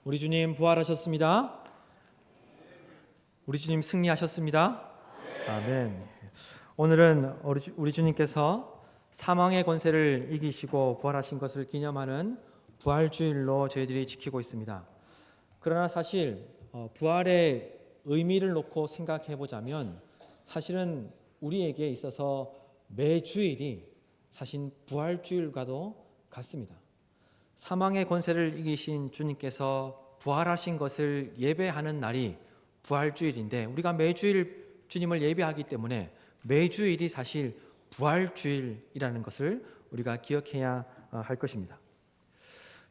우리 주님 부활하셨습니다. 우리 주님 승리하셨습니다. 아멘. 오늘은 우리 주님께서 사망의 권세를 이기시고 부활하신 것을 기념하는 부활주일로 저희들이 지키고 있습니다. 그러나 사실 부활의 의미를 놓고 생각해 보자면 사실은 우리에게 있어서 매주일이 사실 부활주일과도 같습니다. 사망의 권세를 이기신 주님께서 부활하신 것을 예배하는 날이 부활주일인데, 우리가 매주일 주님을 예배하기 때문에 매주일이 사실 부활주일이라는 것을 우리가 기억해야 할 것입니다.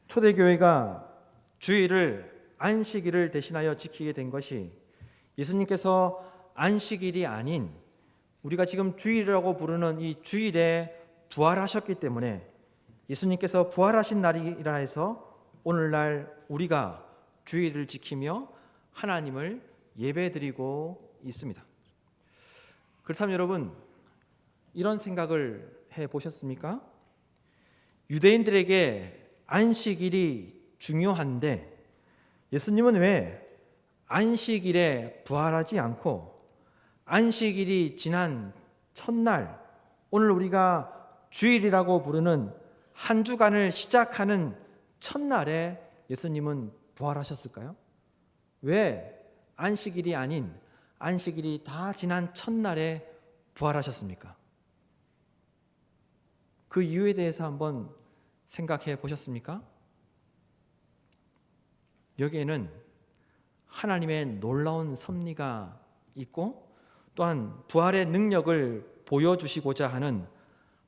초대교회가 주일을 안식일을 대신하여 지키게 된 것이 예수님께서 안식일이 아닌 우리가 지금 주일이라고 부르는 이 주일에 부활하셨기 때문에, 예수님께서 부활하신 날이라 해서 오늘날 우리가 주일을 지키며 하나님을 예배드리고 있습니다. 그렇다면 여러분, 이런 생각을 해보셨습니까? 유대인들에게 안식일이 중요한데 예수님은 왜 안식일에 부활하지 않고 안식일이 지난 첫날, 오늘 우리가 주일이라고 부르는 한 주간을 시작하는 첫날에 예수님은 부활하셨을까요? 왜 안식일이 아닌 안식일이 다 지난 첫날에 부활하셨습니까? 그 이유에 대해서 한번 생각해 보셨습니까? 여기에는 하나님의 놀라운 섭리가 있고 또한 부활의 능력을 보여주시고자 하는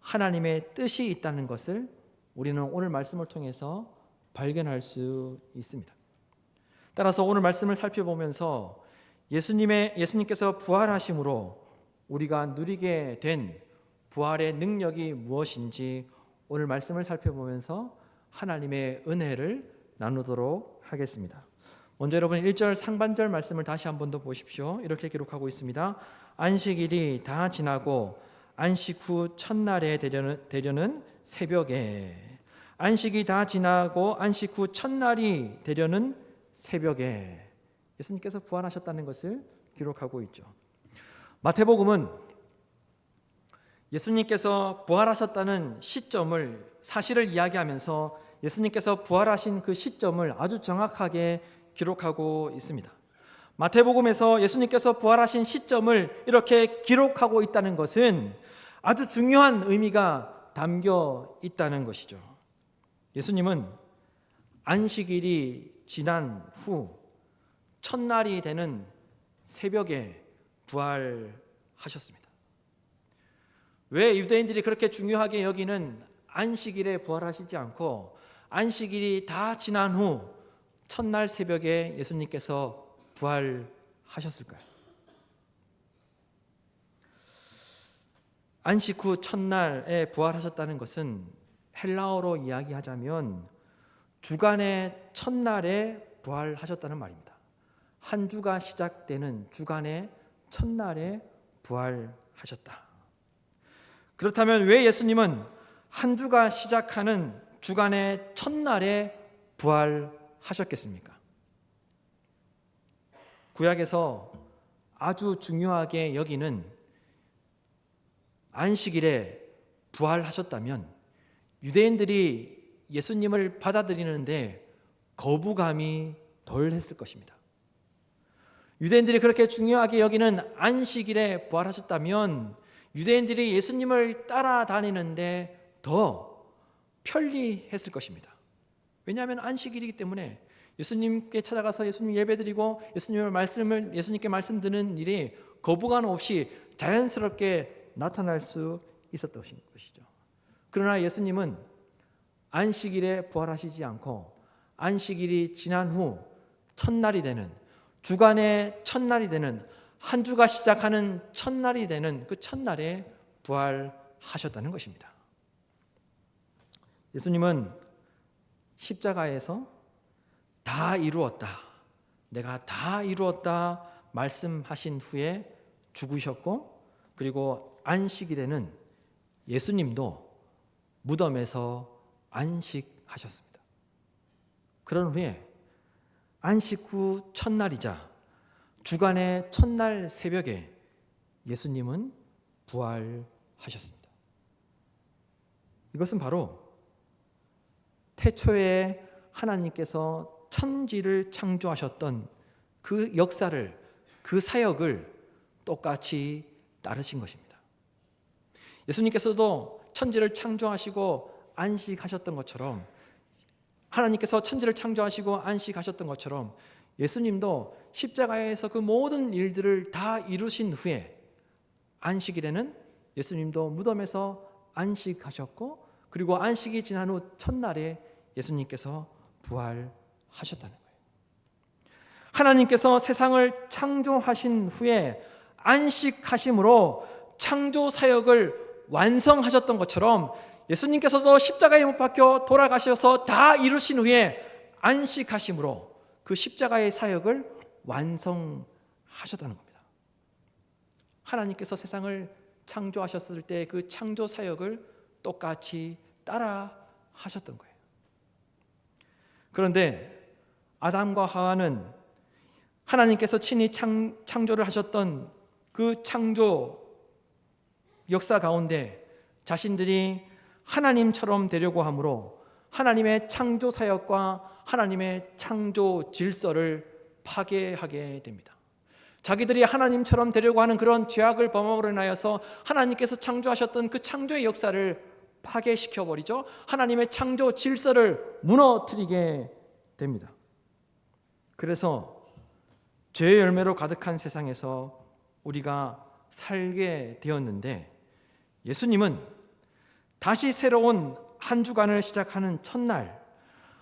하나님의 뜻이 있다는 것을 우리는 오늘 말씀을 통해서 발견할 수 있습니다. 따라서 오늘 말씀을 살펴보면서 예수님께서 부활하심으로 우리가 누리게 된 부활의 능력이 무엇인지 오늘 말씀을 살펴보면서 하나님의 은혜를 나누도록 하겠습니다. 먼저 여러분 1절 상반절 말씀을 다시 한 번 더 보십시오. 이렇게 기록하고 있습니다. 안식일이 다 지나고 안식 후 첫날에 되려는 새벽에, 안식이 다 지나고 안식 후 첫날이 되려는 새벽에 예수님께서 부활하셨다는 것을 기록하고 있죠. 마태복음은 예수님께서 부활하셨다는 시점을, 사실을 이야기하면서 예수님께서 부활하신 그 시점을 아주 정확하게 기록하고 있습니다. 마태복음에서 예수님께서 부활하신 시점을 이렇게 기록하고 있다는 것은 아주 중요한 의미가 담겨 있다는 것이죠. 예수님은 안식일이 지난 후 첫날이 되는 새벽에 부활하셨습니다. 왜 유대인들이 그렇게 중요하게 여기는 안식일에 부활하시지 않고 안식일이 다 지난 후 첫날 새벽에 예수님께서 부활하셨을까요? 안식 후 첫날에 부활하셨다는 것은 헬라어로 이야기하자면 주간의 첫날에 부활하셨다는 말입니다. 한 주가 시작되는 주간의 첫날에 부활하셨다. 그렇다면 왜 예수님은 한 주가 시작하는 주간의 첫날에 부활하셨겠습니까? 구약에서 아주 중요하게 여기는 안식일에 부활하셨다면 유대인들이 예수님을 받아들이는데 거부감이 덜 했을 것입니다. 유대인들이 그렇게 중요하게 여기는 안식일에 부활하셨다면 유대인들이 예수님을 따라다니는데 더 편리했을 것입니다. 왜냐하면 안식일이기 때문에 예수님께 찾아가서 예수님 예배드리고 예수님께 말씀 듣는 일이 거부감 없이 자연스럽게 나타날 수 있었던 것이죠. 그러나 예수님은 안식일에 부활하시지 않고 안식일이 지난 후 첫날이 되는, 주간의 첫날이 되는, 한 주가 시작하는 첫날이 되는 그 첫날에 부활하셨다는 것입니다. 예수님은 십자가에서 다 이루었다, 내가 다 이루었다 말씀하신 후에 죽으셨고, 그리고 안식일에는 예수님도 무덤에서 안식하셨습니다. 그런 후에 안식 후 첫날이자 주간의 첫날 새벽에 예수님은 부활하셨습니다. 이것은 바로 태초에 하나님께서 천지를 창조하셨던 그 역사를, 그 사역을 똑같이 따르신 것입니다. 예수님께서도 천지를 창조하시고 안식하셨던 것처럼, 하나님께서 천지를 창조하시고 안식하셨던 것처럼 예수님도 십자가에서 그 모든 일들을 다 이루신 후에 안식일에는 예수님도 무덤에서 안식하셨고, 그리고 안식이 지난 후 첫날에 예수님께서 부활하셨다는 거예요. 하나님께서 세상을 창조하신 후에 안식하심으로 창조 사역을 완성하셨던 것처럼 예수님께서도 십자가에 못 박혀 돌아가셔서 다 이루신 후에 안식하심으로 그 십자가의 사역을 완성하셨다는 겁니다. 하나님께서 세상을 창조하셨을 때 그 창조 사역을 똑같이 따라 하셨던 거예요. 그런데 아담과 하와는 하나님께서 친히 창조를 하셨던 그 창조 역사 가운데 자신들이 하나님처럼 되려고 함으로 하나님의 창조 사역과 하나님의 창조 질서를 파괴하게 됩니다. 자기들이 하나님처럼 되려고 하는 그런 죄악을 범함으로 인하여서 하나님께서 창조하셨던 그 창조의 역사를 파괴시켜버리죠. 하나님의 창조 질서를 무너뜨리게 됩니다. 그래서 죄의 열매로 가득한 세상에서 우리가 살게 되었는데, 예수님은 다시 새로운 한 주간을 시작하는 첫날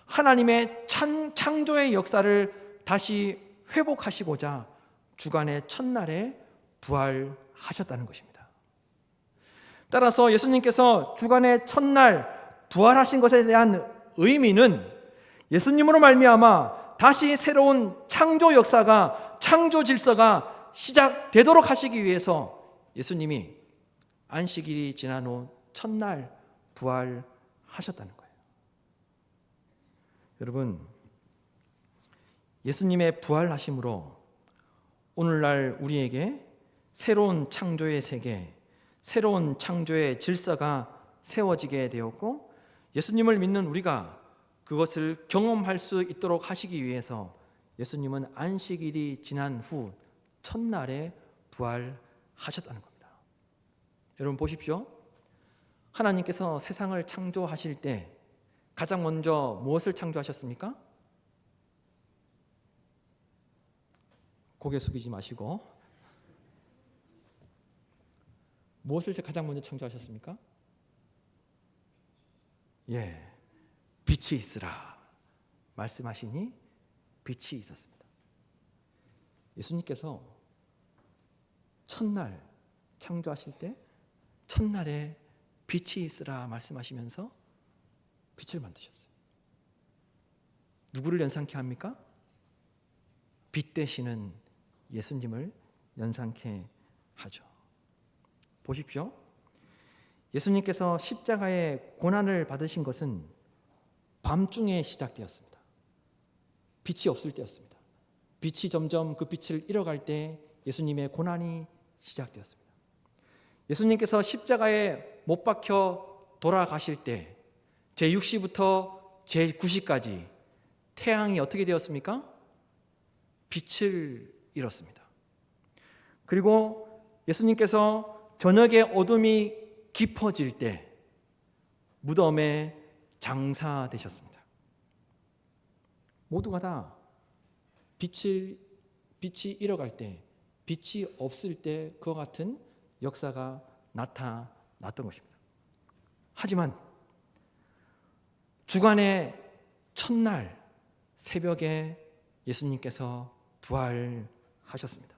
하나님의 창조의 역사를 다시 회복하시고자 주간의 첫날에 부활하셨다는 것입니다. 따라서 예수님께서 주간의 첫날 부활하신 것에 대한 의미는 예수님으로 말미암아 다시 새로운 창조 역사가, 창조 질서가 시작되도록 하시기 위해서 예수님이 안식일이 지난 후 첫날 부활하셨다는 거예요. 여러분, 예수님의 부활하심으로 오늘날 우리에게 새로운 창조의 세계, 새로운 창조의 질서가 세워지게 되었고, 예수님을 믿는 우리가 그것을 경험할 수 있도록 하시기 위해서 예수님은 안식일이 지난 후 첫날에 부활하셨다는 겁니다. 여러분 보십시오. 하나님께서 세상을 창조하실 때 가장 먼저 무엇을 창조하셨습니까? 고개 숙이지 마시고, 무엇을 가장 먼저 창조하셨습니까? 빛이 있으라 말씀하시니 빛이 있었습니다. 예수님께서 첫날 창조하실 때 첫날에 빛이 있으라 말씀하시면서 빛을 만드셨어요. 누구를 연상케 합니까? 빛 되시는 예수님을 연상케 하죠. 보십시오. 예수님께서 십자가의 고난을 받으신 것은 밤중에 시작되었습니다. 빛이 없을 때였습니다. 빛이 점점 그 빛을 잃어갈 때 예수님의 고난이 시작되었습니다. 예수님께서 십자가에 못 박혀 돌아가실 때 제6시부터 제9시까지 태양이 어떻게 되었습니까? 빛을 잃었습니다. 그리고 예수님께서 저녁에 어둠이 깊어질 때 무덤에 장사되셨습니다. 모두가 다 빛이 잃어갈 때, 빛이 없을 때 그와 같은 역사가 나타났던 것입니다. 하지만 주간의 첫날 새벽에 예수님께서 부활하셨습니다.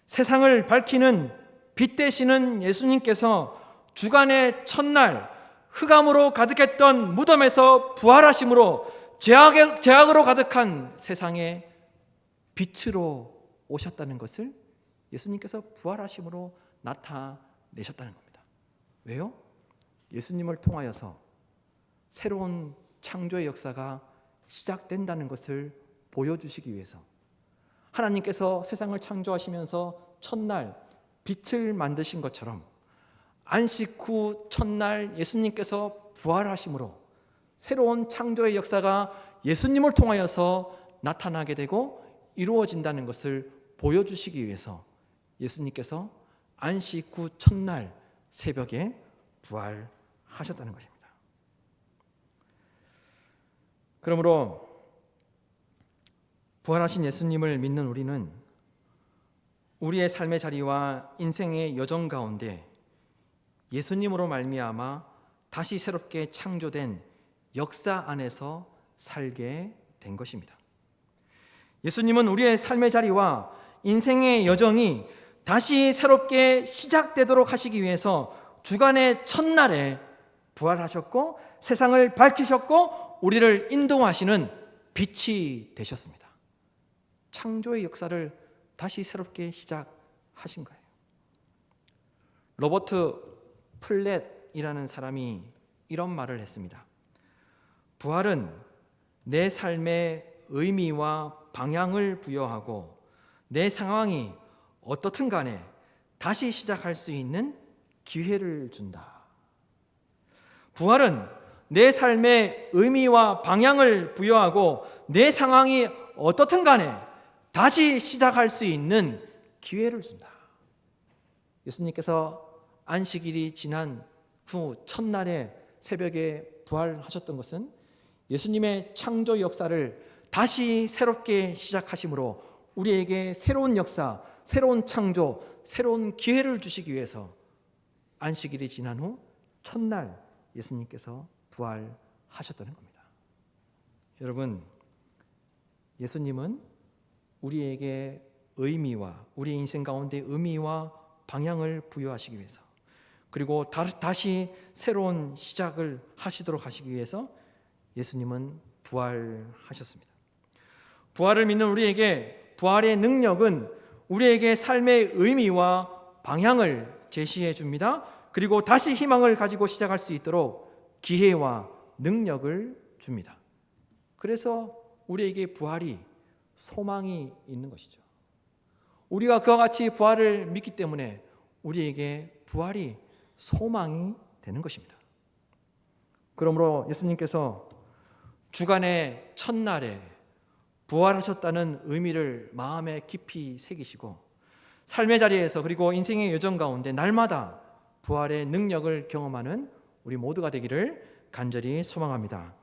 세상을 밝히는 빛 되시는 예수님께서 주간의 첫날 흑암으로 가득했던 무덤에서 부활하심으로 죄악으로 가득한 세상에 빛으로 오셨다는 것을 예수님께서 부활하심으로 나타내셨다는 겁니다. 왜요? 예수님을 통하여서 새로운 창조의 역사가 시작된다는 것을 보여주시기 위해서 하나님께서 세상을 창조하시면서 첫날 빛을 만드신 것처럼 안식 후 첫날 예수님께서 부활하심으로 새로운 창조의 역사가 예수님을 통하여서 나타나게 되고 이루어진다는 것을 보여주시기 위해서 예수님께서 안식 후 첫날 새벽에 부활하셨다는 것입니다. 그러므로 부활하신 예수님을 믿는 우리는 우리의 삶의 자리와 인생의 여정 가운데 예수님으로 말미암아 다시 새롭게 창조된 역사 안에서 살게 된 것입니다. 예수님은 우리의 삶의 자리와 인생의 여정이 다시 새롭게 시작되도록 하시기 위해서 주간의 첫날에 부활하셨고 세상을 밝히셨고 우리를 인도하시는 빛이 되셨습니다. 창조의 역사를 다시 새롭게 시작하신 거예요. 로버트 플랫이라는 사람이 이런 말을 했습니다. 부활은 내 삶의 의미와 방향을 부여하고 내 상황이 어떻든 간에 다시 시작할 수 있는 기회를 준다. 부활은 내 삶의 의미와 방향을 부여하고 내 상황이 어떻든 간에 다시 시작할 수 있는 기회를 준다. 예수님께서 안식일이 지난 후 첫날에 새벽에 부활하셨던 것은 예수님의 창조 역사를 다시 새롭게 시작하심으로 우리에게 새로운 역사, 새로운 창조, 새로운 기회를 주시기 위해서 안식일이 지난 후 첫날 예수님께서 부활하셨다는 겁니다. 여러분, 예수님은 우리에게 의미와 우리 인생 가운데 의미와 방향을 부여하시기 위해서 그리고 다시 새로운 시작을 하시도록 하시기 위해서 예수님은 부활하셨습니다. 부활을 믿는 우리에게 부활의 능력은 우리에게 삶의 의미와 방향을 제시해 줍니다. 그리고 다시 희망을 가지고 시작할 수 있도록 기회와 능력을 줍니다. 그래서 우리에게 부활이 소망이 있는 것이죠. 우리가 그와 같이 부활을 믿기 때문에 우리에게 부활이 소망이 되는 것입니다. 그러므로 예수님께서 주간의 첫날에 부활하셨다는 의미를 마음에 깊이 새기시고 삶의 자리에서 그리고 인생의 여정 가운데 날마다 부활의 능력을 경험하는 우리 모두가 되기를 간절히 소망합니다.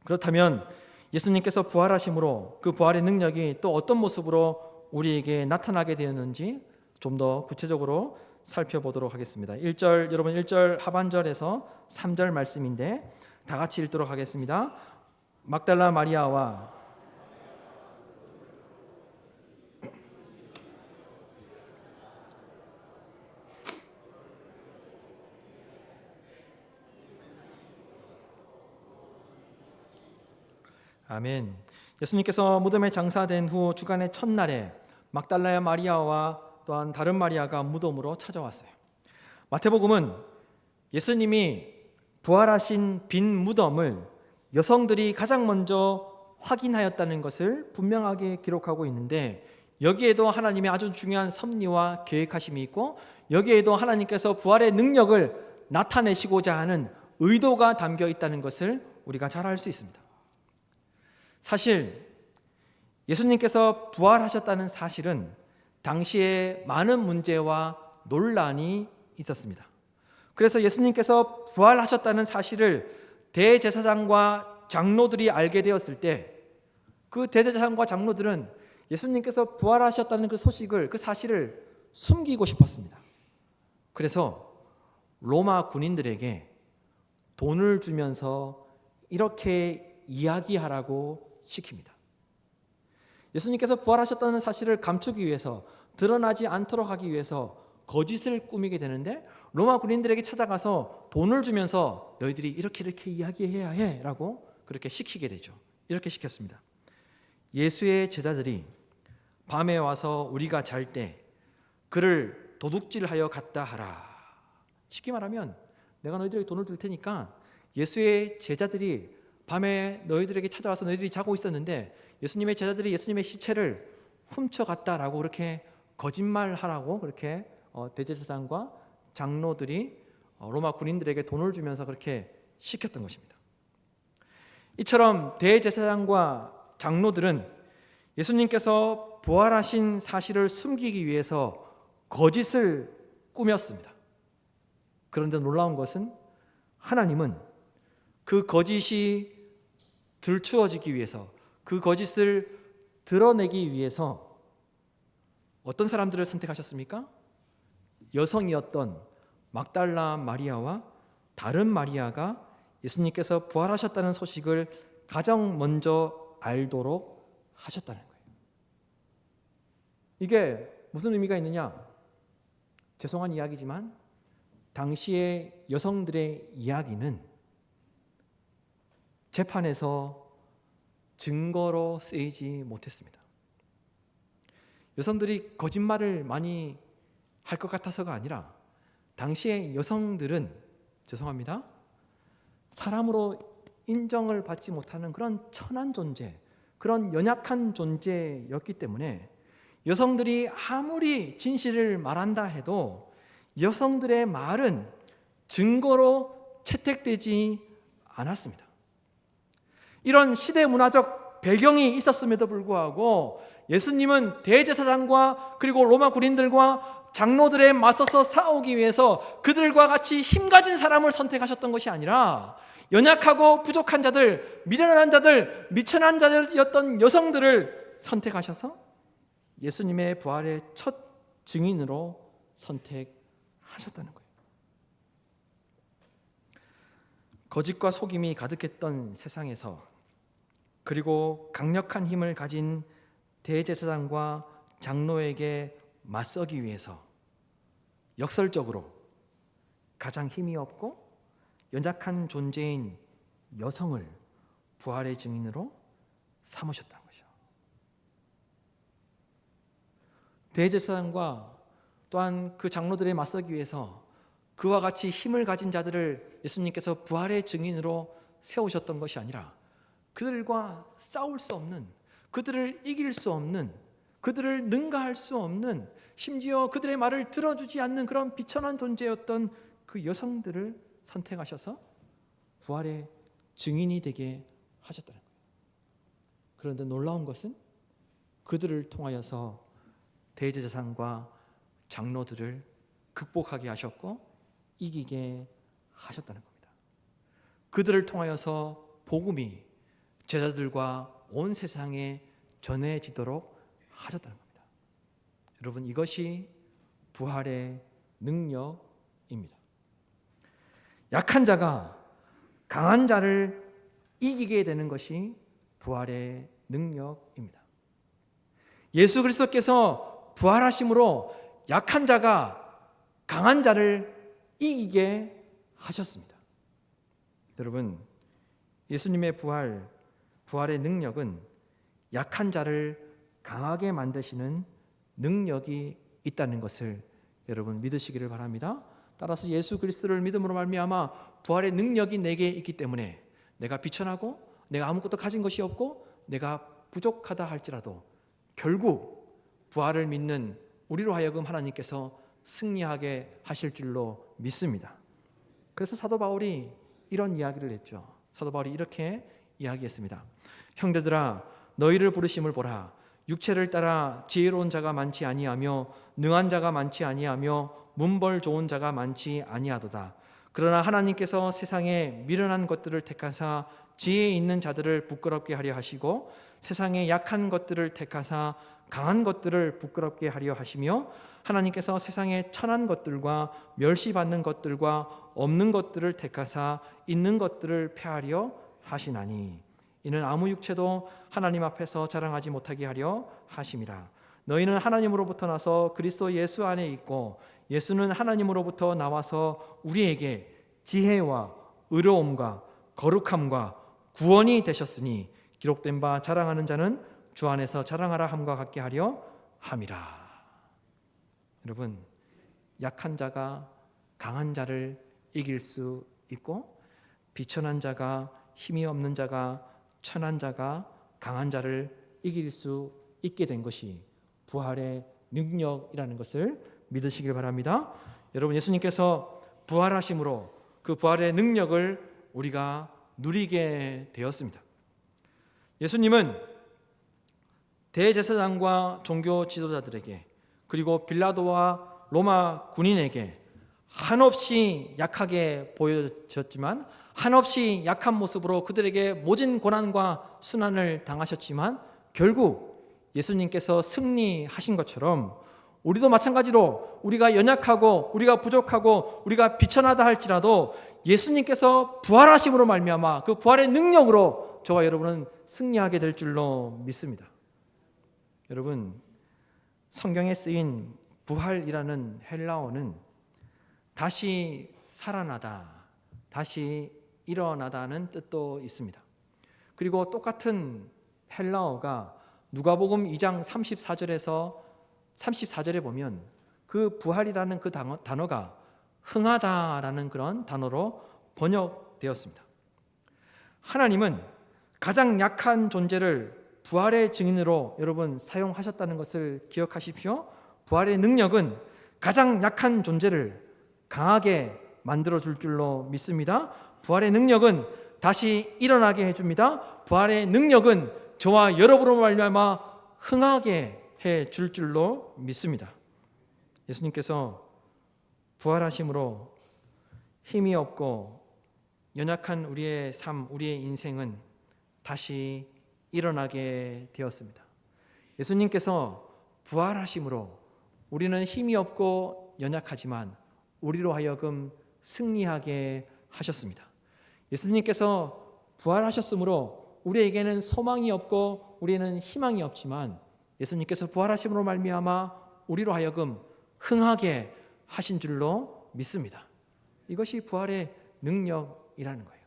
그렇다면 예수님께서 부활하심으로 그 부활의 능력이 또 어떤 모습으로 우리에게 나타나게 되었는지 좀 더 구체적으로 살펴보도록 하겠습니다. 1절, 여러분 1절 하반절에서 3절 말씀인데 다 같이 읽도록 하겠습니다. 막달라 마리아와 아멘. 예수님께서 무덤에 장사된 후 주간의 첫날에 막달라의 마리아와 또한 다른 마리아가 무덤으로 찾아왔어요. 마태복음은 예수님이 부활하신 빈 무덤을 여성들이 가장 먼저 확인하였다는 것을 분명하게 기록하고 있는데 여기에도 하나님의 아주 중요한 섭리와 계획하심이 있고 여기에도 하나님께서 부활의 능력을 나타내시고자 하는 의도가 담겨 있다는 것을 우리가 잘 알 수 있습니다. 사실 예수님께서 부활하셨다는 사실은 당시에 많은 문제와 논란이 있었습니다. 그래서 예수님께서 부활하셨다는 사실을 대제사장과 장로들이 알게 되었을 때 그 대제사장과 장로들은 예수님께서 부활하셨다는 그 소식을, 그 사실을 숨기고 싶었습니다. 그래서 로마 군인들에게 돈을 주면서 이렇게 이야기하라고 시킵니다. 예수님께서 부활하셨다는 사실을 감추기 위해서, 드러나지 않도록 하기 위해서 거짓을 꾸미게 되는데 로마 군인들에게 찾아가서 돈을 주면서 너희들이 이렇게 이야기해야 해 라고 그렇게 시키게 되죠. 이렇게 시켰습니다. 예수의 제자들이 밤에 와서 우리가 잘 때 그를 도둑질하여 갔다 하라. 쉽게 말하면 내가 너희들에게 돈을 줄 테니까 예수의 제자들이 밤에 너희들에게 찾아와서 너희들이 자고 있었는데 예수님의 제자들이 예수님의 시체를 훔쳐갔다라고 그렇게 거짓말하라고 그렇게 대제사장과 장로들이 로마 군인들에게 돈을 주면서 그렇게 시켰던 것입니다. 이처럼 대제사장과 장로들은 예수님께서 부활하신 사실을 숨기기 위해서 거짓을 꾸몄습니다. 그런데 놀라운 것은 하나님은 그 거짓이 들추어지기 위해서, 그 거짓을 드러내기 위해서 어떤 사람들을 선택하셨습니까? 여성이었던 막달라 마리아와 다른 마리아가 예수님께서 부활하셨다는 소식을 가장 먼저 알도록 하셨다는 거예요. 이게 무슨 의미가 있느냐? 죄송한 이야기지만 당시의 여성들의 이야기는 재판에서 증거로 쓰이지 못했습니다. 여성들이 거짓말을 많이 할 것 같아서가 아니라 당시의 여성들은 죄송합니다. 사람으로 인정을 받지 못하는 그런 천한 존재, 그런 연약한 존재였기 때문에 여성들이 아무리 진실을 말한다 해도 여성들의 말은 증거로 채택되지 않았습니다. 이런 시대 문화적 배경이 있었음에도 불구하고 예수님은 대제사장과 그리고 로마 군인들과 장로들에 맞서서 싸우기 위해서 그들과 같이 힘가진 사람을 선택하셨던 것이 아니라 연약하고 부족한 자들, 미련한 자들, 미천한 자들이었던 여성들을 선택하셔서 예수님의 부활의 첫 증인으로 선택하셨다는 거예요. 거짓과 속임이 가득했던 세상에서 그리고 강력한 힘을 가진 대제사장과 장로에게 맞서기 위해서 역설적으로 가장 힘이 없고 연약한 존재인 여성을 부활의 증인으로 삼으셨다는 거죠. 대제사장과 또한 그 장로들에 맞서기 위해서 그와 같이 힘을 가진 자들을 예수님께서 부활의 증인으로 세우셨던 것이 아니라 그들과 싸울 수 없는, 그들을 이길 수 없는, 그들을 능가할 수 없는, 심지어 그들의 말을 들어주지 않는 그런 비천한 존재였던 그 여성들을 선택하셔서 부활의 증인이 되게 하셨다는 거예요. 그런데 놀라운 것은 그들을 통하여서 대제사장과 장로들을 극복하게 하셨고 이기게 하셨다는 겁니다. 그들을 통하여서 복음이 제자들과 온 세상에 전해지도록 하셨다는 겁니다. 여러분, 이것이 부활의 능력입니다. 약한 자가 강한 자를 이기게 되는 것이 부활의 능력입니다. 예수 그리스도께서 부활하심으로 약한 자가 강한 자를 이기게 하셨습니다. 여러분, 예수님의 부활의 능력은 약한 자를 강하게 만드시는 능력이 있다는 것을 여러분 믿으시기를 바랍니다. 따라서 예수 그리스도를 믿음으로 말미암아 부활의 능력이 내게 있기 때문에 내가 비천하고 내가 아무것도 가진 것이 없고 내가 부족하다 할지라도 결국 부활을 믿는 우리로 하여금 하나님께서 승리하게 하실 줄로 믿습니다. 그래서 사도 바울이 이런 이야기를 했죠. 사도 바울이 이렇게 이야기했습니다. 형제들아, 너희를 부르심을 보라. 육체를 따라 지혜로운 자가 많지 아니하며 능한 자가 많지 아니하며 문벌 좋은 자가 많지 아니하도다. 그러나 하나님께서 세상에 미련한 것들을 택하사 지혜 있는 자들을 부끄럽게 하려 하시고 세상에 약한 것들을 택하사 강한 것들을 부끄럽게 하려 하시며 하나님께서 세상에 천한 것들과 멸시받는 것들과 없는 것들을 택하사 있는 것들을 폐하려 하시나니 이는 아무 육체도 하나님 앞에서 자랑하지 못하게 하려 하심이라. 너희는 하나님으로부터 나서 그리스도 예수 안에 있고 예수는 하나님으로부터 나와서 우리에게 지혜와 의로움과 거룩함과 구원이 되셨으니 기록된 바 자랑하는 자는 주 안에서 자랑하라 함과 같게 하려 함이라. 여러분, 약한 자가 강한 자를 이길 수 있고 비천한 자가 힘이 없는 자가, 천한 자가 강한 자를 이길 수 있게 된 것이 부활의 능력이라는 것을 믿으시길 바랍니다. 여러분, 예수님께서 부활하심으로 그 부활의 능력을 우리가 누리게 되었습니다. 예수님은 대제사장과 종교 지도자들에게, 그리고 빌라도와 로마 군인에게 한없이 약하게 보여졌지만, 한없이 약한 모습으로 그들에게 모진 고난과 순환을 당하셨지만, 결국 예수님께서 승리하신 것처럼 우리도 마찬가지로 우리가 연약하고 우리가 부족하고 우리가 비천하다 할지라도 예수님께서 부활하심으로 말미암아 그 부활의 능력으로 저와 여러분은 승리하게 될 줄로 믿습니다. 여러분, 성경에 쓰인 부활이라는 헬라어는 다시 살아나다, 다시 일어나다는 뜻도 있습니다. 그리고 똑같은 헬라어가 누가복음 2장 34절에 보면 그 부활이라는 그 단어가 흥하다라는 그런 단어로 번역되었습니다. 하나님은 가장 약한 존재를 부활의 증인으로 여러분 사용하셨다는 것을 기억하십시오. 부활의 능력은 가장 약한 존재를 강하게 만들어 줄 줄로 믿습니다. 부활의 능력은 다시 일어나게 해줍니다. 부활의 능력은 저와 여러분으로 말미암아 흥하게 해 줄 줄로 믿습니다. 예수님께서 부활하심으로 힘이 없고 연약한 우리의 삶, 우리의 인생은 다시 일어나게 되었습니다. 예수님께서 부활하심으로 우리는 힘이 없고 연약하지만 우리로 하여금 승리하게 하셨습니다. 예수님께서 부활하셨으므로 우리에게는 소망이 없고 우리는 희망이 없지만 예수님께서 부활하심으로 말미암아 우리로 하여금 흥하게 하신 줄로 믿습니다. 이것이 부활의 능력이라는 거예요.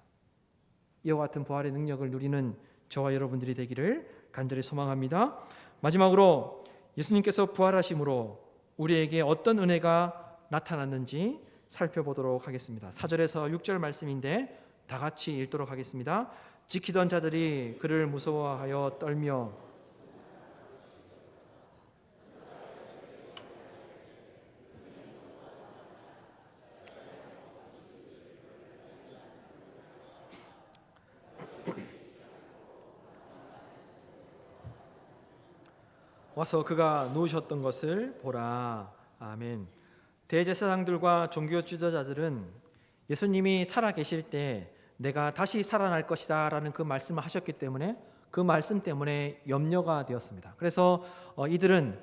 이와 같은 부활의 능력을 누리는 저와 여러분들이 되기를 간절히 소망합니다. 마지막으로 예수님께서 부활하심으로 우리에게 어떤 은혜가 나타났는지 살펴보도록 하겠습니다. 4절에서 6절 말씀인데 다 같이 읽도록 하겠습니다. 지키던 자들이 그를 무서워하여 떨며 와서 그가 누우셨던 것을 보라. 아멘. 대제사장들과 종교 지도자들은 예수님이 살아 계실 때 내가 다시 살아날 것이다 라는 그 말씀을 하셨기 때문에 그 말씀 때문에 염려가 되었습니다. 그래서 이들은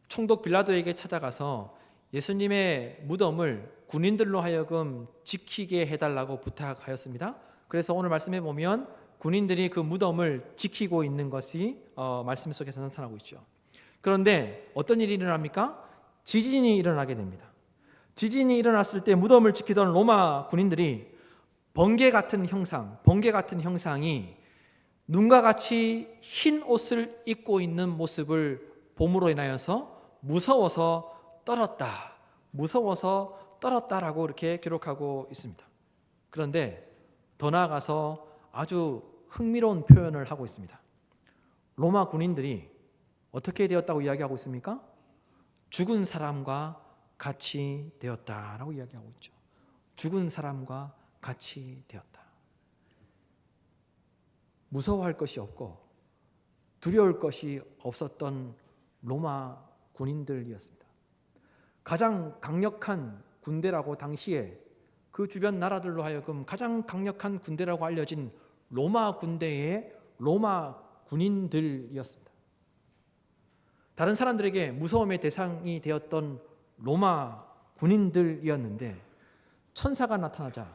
총독 빌라도에게 찾아가서 예수님의 무덤을 군인들로 하여금 지키게 해달라고 부탁하였습니다. 그래서 오늘 말씀해 보면 군인들이 그 무덤을 지키고 있는 것이 말씀 속에서 나타나고 있죠. 그런데 어떤 일이 일어납니까? 지진이 일어나게 됩니다. 지진이 일어났을 때 무덤을 지키던 로마 군인들이 번개 같은 형상이 눈과 같이 흰 옷을 입고 있는 모습을 봄으로 인하여서 무서워서 떨었다라고 이렇게 기록하고 있습니다. 그런데 더 나아가서 아주 흥미로운 표현을 하고 있습니다. 로마 군인들이 어떻게 되었다고 이야기하고 있습니까? 죽은 사람과 같이 되었다라고 이야기하고 있죠. 죽은 사람과 같이 되었다. 무서워할 것이 없고 두려울 것이 없었던 로마 군인들이었습니다. 가장 강력한 군대라고 당시에 그 주변 나라들로 하여금 가장 강력한 군대라고 알려진 로마 군대의 로마 군인들이었습니다. 다른 사람들에게 무서움의 대상이 되었던 로마 군인들이었는데 천사가 나타나자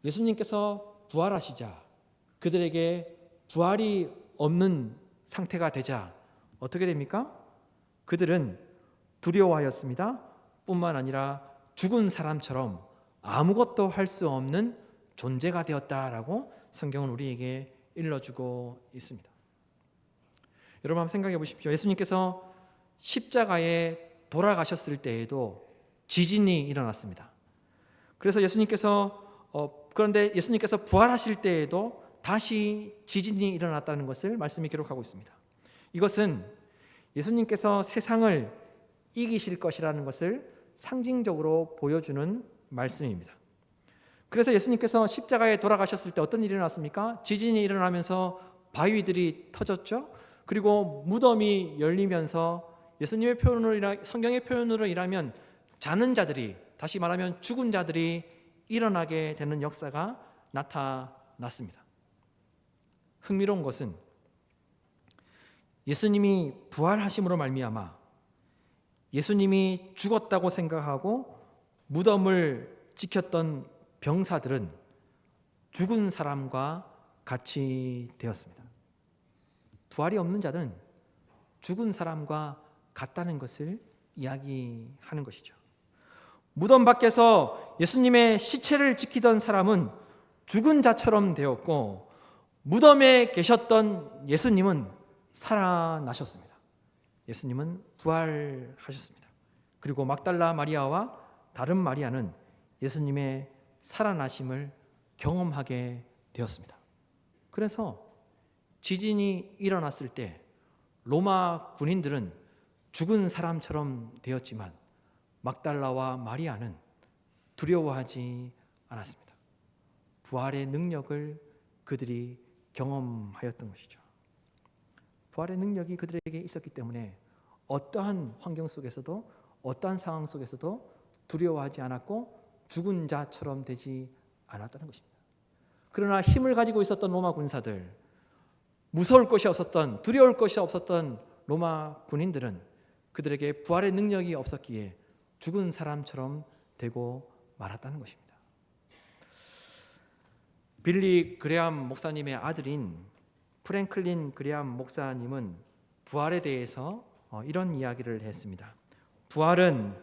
예수님께서 부활하시자 그들에게 부활이 없는 상태가 되자 어떻게 됩니까? 그들은 두려워하였습니다. 뿐만 아니라 죽은 사람처럼 아무것도 할 수 없는 존재가 되었다라고 성경은 우리에게 일러주고 있습니다. 여러분 한번 생각해 보십시오. 예수님께서 십자가에 돌아가셨을 때에도 지진이 일어났습니다. 그래서 그런데 예수님께서 부활하실 때에도 다시 지진이 일어났다는 것을 말씀이 기록하고 있습니다. 이것은 예수님께서 세상을 이기실 것이라는 것을 상징적으로 보여주는 말씀입니다. 그래서 예수님께서 십자가에 돌아가셨을 때 어떤 일이 일어났습니까? 지진이 일어나면서 바위들이 터졌죠. 그리고 무덤이 열리면서 예수님의 표현으로, 성경의 표현으로 일하면 자는 자들이, 다시 말하면 죽은 자들이 일어나게 되는 역사가 나타났습니다. 흥미로운 것은 예수님이 부활하심으로 말미암아 예수님이 죽었다고 생각하고 무덤을 지켰던 병사들은 죽은 사람과 같이 되었습니다. 부활이 없는 자는 죽은 사람과 같다는 것을 이야기하는 것이죠. 무덤 밖에서 예수님의 시체를 지키던 사람은 죽은 자처럼 되었고, 무덤에 계셨던 예수님은 살아나셨습니다. 예수님은 부활하셨습니다. 그리고 막달라 마리아와 다른 마리아는 예수님의 살아나심을 경험하게 되었습니다. 그래서 지진이 일어났을 때 로마 군인들은 죽은 사람처럼 되었지만 막달라와 마리아는 두려워하지 않았습니다. 부활의 능력을 그들이 경험하였던 것이죠. 부활의 능력이 그들에게 있었기 때문에 어떠한 환경 속에서도, 어떠한 상황 속에서도 두려워하지 않았고 죽은 자처럼 되지 않았다는 것입니다. 그러나 힘을 가지고 있었던 로마 군사들, 무서울 것이 없었던, 두려울 것이 없었던 로마 군인들은 그들에게 부활의 능력이 없었기에 죽은 사람처럼 되고 말았다는 것입니다. 빌리 그레암 목사님의 아들인 프랭클린 그레암 목사님은 부활에 대해서 이런 이야기를 했습니다. 부활은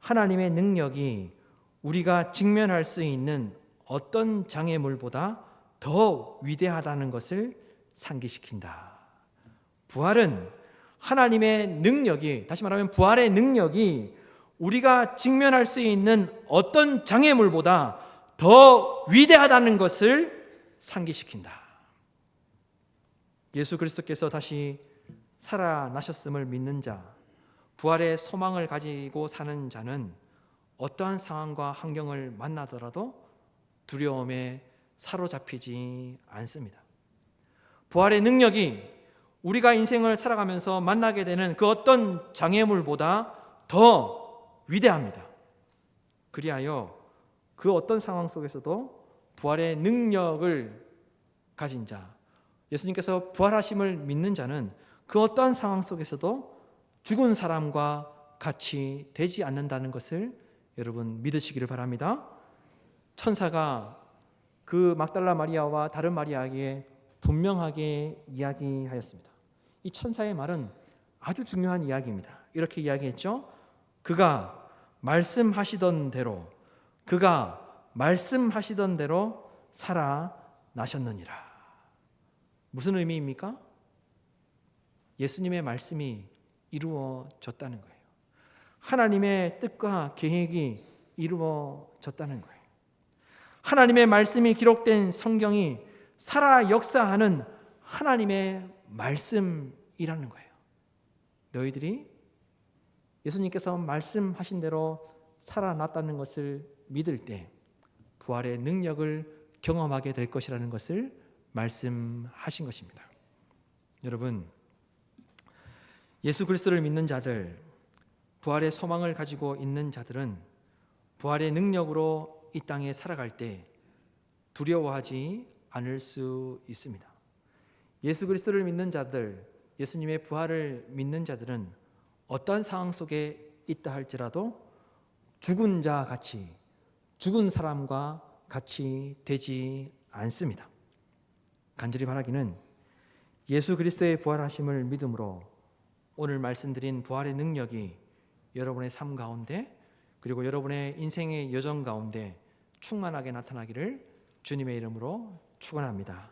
하나님의 능력이 우리가 직면할 수 있는 어떤 장애물보다 더 위대하다는 것을 상기시킨다. 부활은 하나님의 능력이, 다시 말하면 부활의 능력이 우리가 직면할 수 있는 어떤 장애물보다 더 위대하다는 것을 상기시킨다. 예수 그리스도께서 다시 살아나셨음을 믿는 자, 부활의 소망을 가지고 사는 자는 어떠한 상황과 환경을 만나더라도 두려움에 사로잡히지 않습니다. 부활의 능력이 우리가 인생을 살아가면서 만나게 되는 그 어떤 장애물보다 더 위대합니다. 그리하여 그 어떤 상황 속에서도 부활의 능력을 가진 자, 예수님께서 부활하심을 믿는 자는 그 어떠한 상황 속에서도 죽은 사람과 같이 되지 않는다는 것을 여러분 믿으시기를 바랍니다. 천사가 그 막달라 마리아와 다른 마리아에게 분명하게 이야기하였습니다. 이 천사의 말은 아주 중요한 이야기입니다. 이렇게 이야기했죠. 그가 말씀하시던 대로 살아나셨느니라. 무슨 의미입니까? 예수님의 말씀이 이루어졌다는 거예요. 하나님의 뜻과 계획이 이루어졌다는 거예요. 하나님의 말씀이 기록된 성경이 살아 역사하는 하나님의 말씀이라는 거예요. 너희들이 예수님께서 말씀하신 대로 살아났다는 것을 믿을 때 부활의 능력을 경험하게 될 것이라는 것을 말씀하신 것입니다. 여러분, 예수 그리스도를 믿는 자들, 부활의 소망을 가지고 있는 자들은 부활의 능력으로 이 땅에 살아갈 때 두려워하지 않을 수 있습니다. 예수 그리스도를 믿는 자들, 예수님의 부활을 믿는 자들은 어떠한 상황 속에 있다 할지라도 죽은 자 같이, 죽은 사람과 같이 되지 않습니다. 간절히 바라기는 예수 그리스도의 부활하심을 믿음으로 오늘 말씀드린 부활의 능력이 여러분의 삶 가운데, 그리고 여러분의 인생의 여정 가운데 충만하게 나타나기를 주님의 이름으로 축원합니다.